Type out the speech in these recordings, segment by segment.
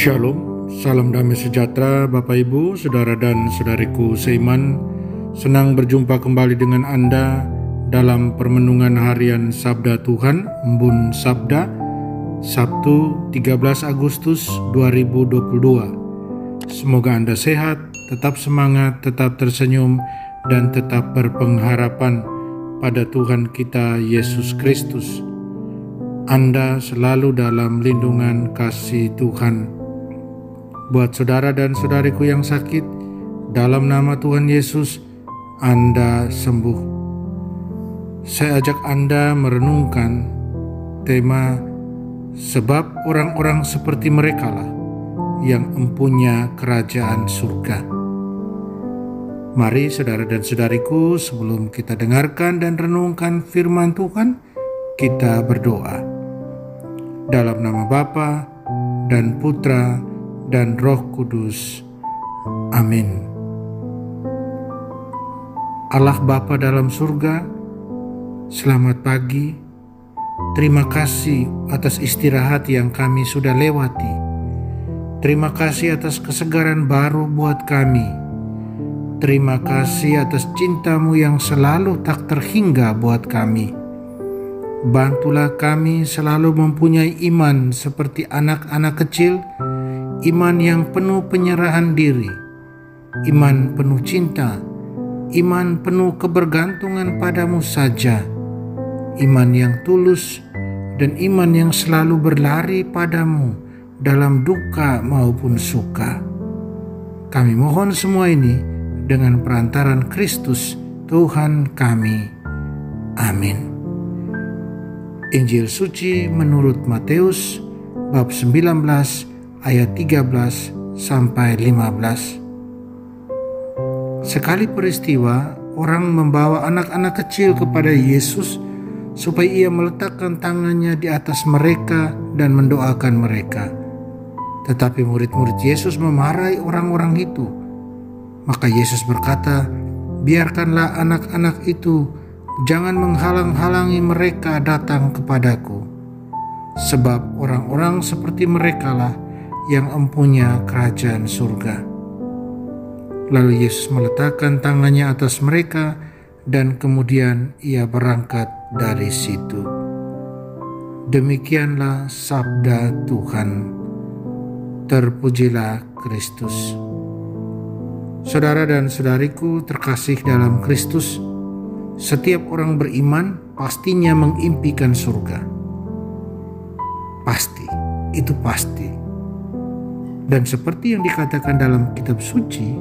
Shalom, salam damai sejahtera Bapak Ibu, Saudara dan Saudariku seiman. Senang berjumpa kembali dengan Anda dalam permenungan harian Sabda Tuhan, Embun Sabda, Sabtu 13 Agustus 2022. Semoga Anda sehat, tetap semangat, tetap tersenyum, dan tetap berpengharapan pada Tuhan kita Yesus Kristus. Anda selalu dalam lindungan kasih Tuhan. Buat saudara dan saudariku yang sakit, dalam nama Tuhan Yesus, Anda sembuh. Saya ajak Anda merenungkan tema sebab orang-orang seperti merekalah yang empunya kerajaan surga. Mari saudara dan saudariku, sebelum kita dengarkan dan renungkan firman Tuhan, kita berdoa. Dalam nama Bapa dan Putra dan Roh Kudus. Amin. Allah Bapa dalam surga, selamat pagi. Terima kasih atas istirahat yang kami sudah lewati. Terima kasih atas kesegaran baru buat kami. Terima kasih atas cinta-Mu yang selalu tak terhingga buat kami. Bantulah kami selalu mempunyai iman seperti anak-anak kecil, iman yang penuh penyerahan diri, iman penuh cinta, iman penuh kebergantungan padamu saja, iman yang tulus, dan iman yang selalu berlari padamu dalam duka maupun suka. Kami mohon semua ini dengan perantaran Kristus Tuhan kami. Amin. Injil suci menurut Matius bab 19 ayat 13 sampai 15. Sekali peristiwa, orang membawa anak-anak kecil kepada Yesus supaya ia meletakkan tangannya di atas mereka dan mendoakan mereka. Tetapi murid-murid Yesus memarahi orang-orang itu. Maka Yesus berkata, "Biarkanlah anak-anak itu, jangan menghalang-halangi mereka datang kepadaku. Sebab orang-orang seperti merekalah yang empunya kerajaan surga." Lalu Yesus meletakkan tangannya atas mereka dan kemudian ia berangkat dari situ. Demikianlah sabda Tuhan. Terpujilah Kristus. Saudara dan saudariku terkasih dalam Kristus, setiap orang beriman pastinya mengimpikan surga. Pasti, itu pasti. Dan seperti yang dikatakan dalam kitab suci,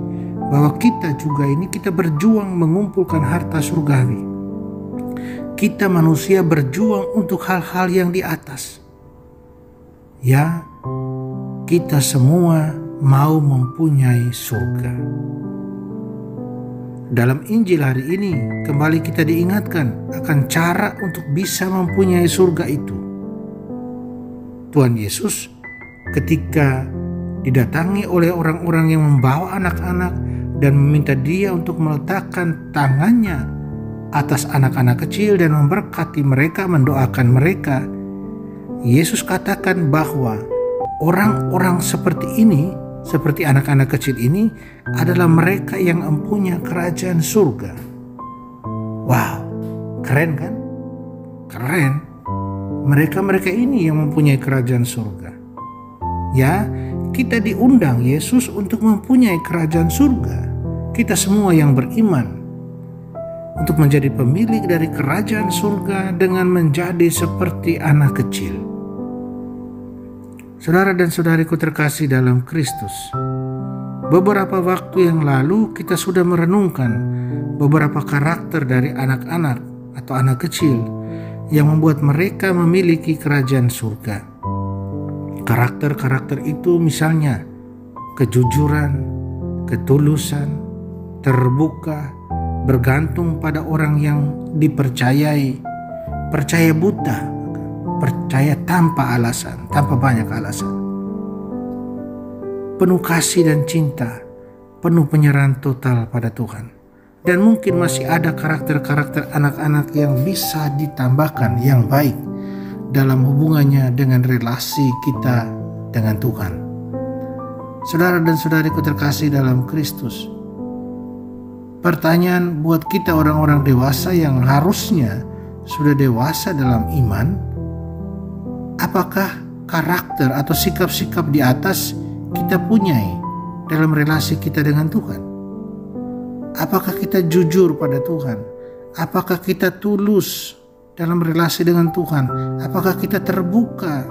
bahwa kita juga kita berjuang mengumpulkan harta surgawi. Kita manusia berjuang untuk hal-hal yang di atas. Ya, kita semua mau mempunyai surga. Dalam Injil hari ini, kembali kita diingatkan akan cara untuk bisa mempunyai surga itu. Tuhan Yesus ketika didatangi oleh orang-orang yang membawa anak-anak dan meminta dia untuk meletakkan tangannya atas anak-anak kecil dan memberkati mereka, mendoakan mereka, Yesus katakan bahwa orang-orang seperti ini, seperti anak-anak kecil ini, adalah mereka yang empunya kerajaan surga. Wow, keren kan? Keren. Mereka-mereka ini yang mempunyai kerajaan surga. Ya, kita diundang Yesus untuk mempunyai kerajaan surga. Kita semua yang beriman untuk menjadi pemilik dari kerajaan surga dengan menjadi seperti anak kecil. Saudara dan saudariku terkasih dalam Kristus, beberapa waktu yang lalu kita sudah merenungkan beberapa karakter dari anak-anak atau anak kecil yang membuat mereka memiliki kerajaan surga. Karakter-karakter itu misalnya kejujuran, ketulusan, terbuka, bergantung pada orang yang dipercayai, percaya buta, percaya tanpa alasan, tanpa banyak alasan, penuh kasih dan cinta, penuh penyerahan total pada Tuhan. Dan mungkin masih ada karakter-karakter anak-anak yang bisa ditambahkan yang baik dalam hubungannya dengan relasi kita dengan Tuhan. Saudara dan saudariku terkasih dalam Kristus, pertanyaan buat kita orang-orang dewasa yang harusnya sudah dewasa dalam iman, apakah karakter atau sikap-sikap di atas kita punyai dalam relasi kita dengan Tuhan? Apakah kita jujur pada Tuhan? Apakah kita tulus dalam relasi dengan Tuhan? Apakah kita terbuka?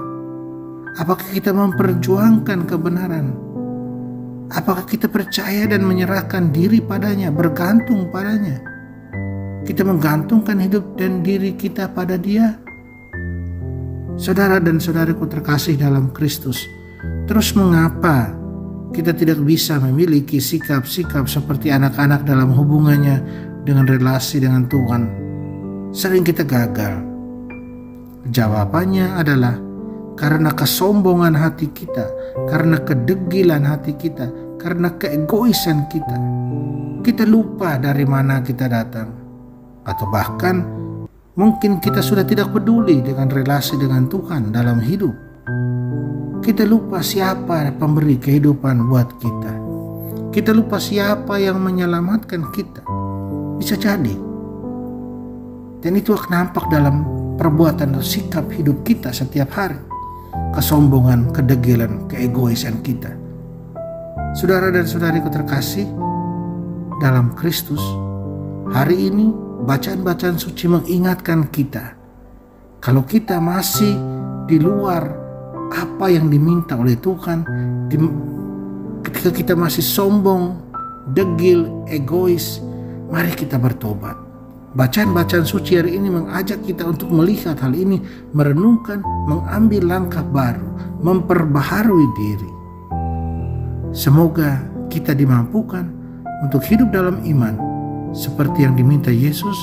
Apakah kita memperjuangkan kebenaran? Apakah kita percaya dan menyerahkan diri padanya, bergantung padanya? Kita menggantungkan hidup dan diri kita pada Dia? Saudara dan saudariku terkasih dalam Kristus, terus mengapa kita tidak bisa memiliki sikap-sikap seperti anak-anak dalam hubungannya dengan relasi dengan Tuhan? Sering kita gagal. Jawabannya adalah karena kesombongan hati kita, karena kedegilan hati kita, karena keegoisan kita. Kita lupa dari mana kita datang. Atau bahkan mungkin kita sudah tidak peduli dengan relasi dengan Tuhan dalam hidup. Kita lupa siapa pemberi kehidupan buat kita. Kita lupa siapa yang menyelamatkan kita. Bisa jadi. Dan itu akan nampak dalam perbuatan atau sikap hidup kita setiap hari. Kesombongan, kedegilan, keegoisan kita. Saudara dan saudariku terkasih dalam Kristus, hari ini bacaan-bacaan suci mengingatkan kita kalau kita masih di luar apa yang diminta oleh Tuhan, ketika kita masih sombong, degil, egois, mari kita bertobat. Bacaan-bacaan suci hari ini mengajak kita untuk melihat hal ini, merenungkan, mengambil langkah baru, memperbaharui diri. Semoga kita dimampukan untuk hidup dalam iman seperti yang diminta Yesus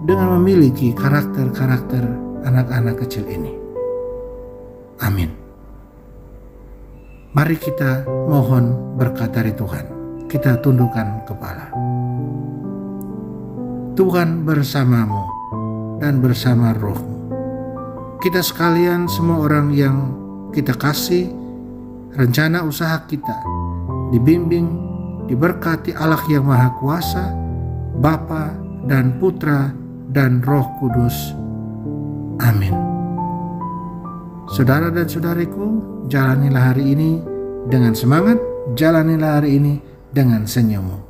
dengan memiliki karakter-karakter anak-anak kecil ini. Amin. Mari kita mohon berkat dari Tuhan. Kita tundukkan kepala. Tuhan bersamamu dan bersama rohmu. Kita sekalian, semua orang yang kita kasih, rencana usaha kita dibimbing, diberkati Allah yang Maha Kuasa, Bapa dan Putra dan Roh Kudus. Amin. Saudara dan saudariku, jalanilah hari ini dengan semangat, jalanilah hari ini dengan senyummu.